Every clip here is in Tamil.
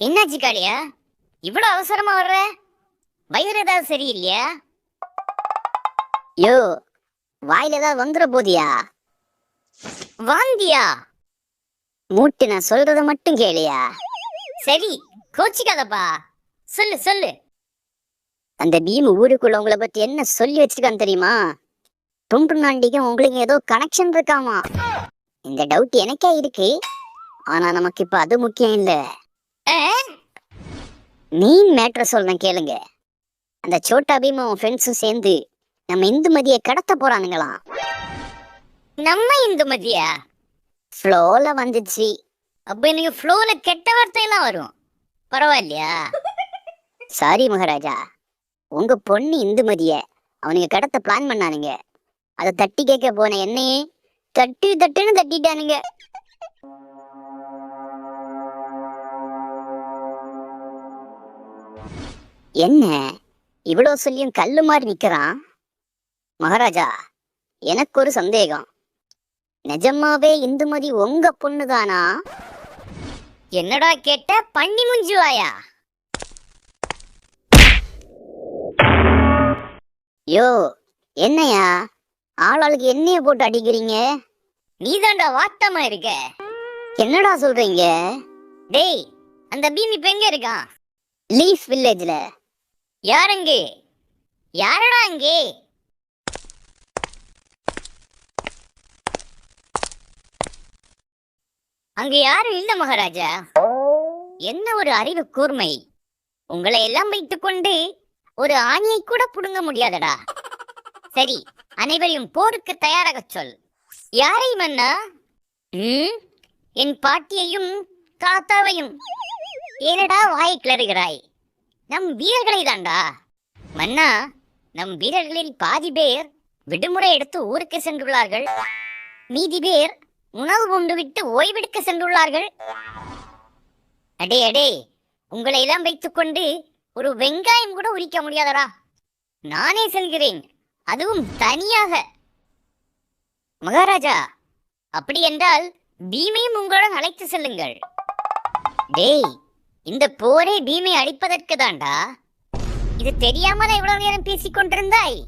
என்னாச்சு காளியா? இவ்வளவு அவசரமா வர்ற? வயிறு ஏதாவது சரியில்லையா? யோ, வாயில ஏதாவது வந்துட போதியா? வாந்தியா? மூட்டு, நான் சொல்றத மட்டும் கேளியா? சரி, கோச்சிக்காதப்பா, சொல்லு சொல்லு. அந்த பீம் ஊருக்குள்ள உங்களை பத்தி என்ன சொல்லி வச்சிருக்கான்னு தெரியுமா? துண்டு நாண்டிக்கும் உங்களுக்கு ஏதோ கனெக்ஷன் இருக்காமா. இந்த டவுட் எனக்கே இருக்கு. ஆனா நமக்கு இப்ப அது முக்கியம் இல்ல. மீன் மேட்ரு சொல்றேன் கேளுங்க. அந்த சோட்டா பீமும் ஃப்ரெண்ட்ஸும் சேர்ந்து நம்ம இந்துமதியை கடத்த போறானுங்களாம். நம்ம இந்துமதியா? ஃப்ளோல வந்துச்சு. அப்ப நீங்க ஃப்ளோல கெட்ட வார்த்தையெல்லாம் வரும், பரவாயில்லையா? சாரி மகாராஜா, உங்க பொண்ணு இந்துமதிய அவனுங்க கடத்த பிளான் பண்ணானுங்க. அதை தட்டி கேட்க போன என்னையே தட்டு தட்டுன்னு தட்டிட்டானுங்க. என்ன இவ்வளவு சொல்லியும் கல்லு மாதிரி நிக்கிறான்? மகாராஜா, எனக்கு ஒரு சந்தேகம். நிஜமாவே இந்துமதி உங்க பொண்ணுதானா? என்னடா கேட்ட, பண்ணி முஞ்சுவாயா? யோ, என்னையா ஆளாளுக்கு எண்ணெய போட்டு அடிக்கிறீங்க? நீதாண்டா வாட்டமா இருக்க. என்னடா சொல்றீங்க? டேய், அந்த பீம் இப்ப எங்க இருக்கான்? லீஃப் வில்லேஜ்ல. யாரங்கே? யாரடா அங்கே? அங்க யாரும் இல்ல மகாராஜா. என்ன ஒரு அறிவு கூர்மை! உங்களை எல்லாம் வைத்துக் கொண்டு ஒரு ஆணியை கூட புடுங்க முடியாதடா. சரி, அனைவரையும் போருக்கு தயாராக சொல். யாரை மன்னா? என் பாட்டியையும் தாத்தாவையும். ஏனடா வாயை கிளறுகிறாய்? நம் வீரர்களை தாண்டா. மன்னா, நம் வீரர்களில் பாதி பேர் விடுமுறை எடுத்து ஊருக்கு சென்றுள்ளார்கள். மீதி பேர் உணவு உண்டு விட்டு ஓய்வெடுக்க சென்றுள்ளார்கள். அடே அடே, உங்களை எல்லாம் வைத்துக் கொண்டு ஒரு வெங்காயம் கூட உரிக்க முடியாதடா. நானே செல்கிறேன், அதுவும் தனியாக. மகாராஜா, அப்படி என்றால் பீமையும் உங்களுடன் அழைத்து செல்லுங்கள். டேய், இந்த போரே பீமை அழிப்பதற்கு தாண்டா. இது தெரியாமல் எவ்வளவு நேரம் பேசிக் கொண்டிருந்தாய்?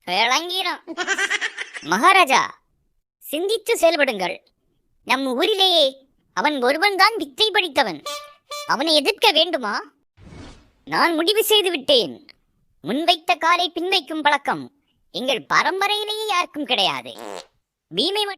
விளங்கிரும். மகாராஜா, சிந்தித்து செயல்படுங்கள். நம் ஊரிலேயே அவன் ஒருவன் தான் வித்தை படித்தவன். அவனை எதிர்க்க வேண்டுமா? நான் முடிவு செய்து விட்டேன். முன்வைத்த காலை பின்வைக்கும் பழக்கம் எங்கள் பரம்பரையிலேயே யாருக்கும் கிடையாது. பீமை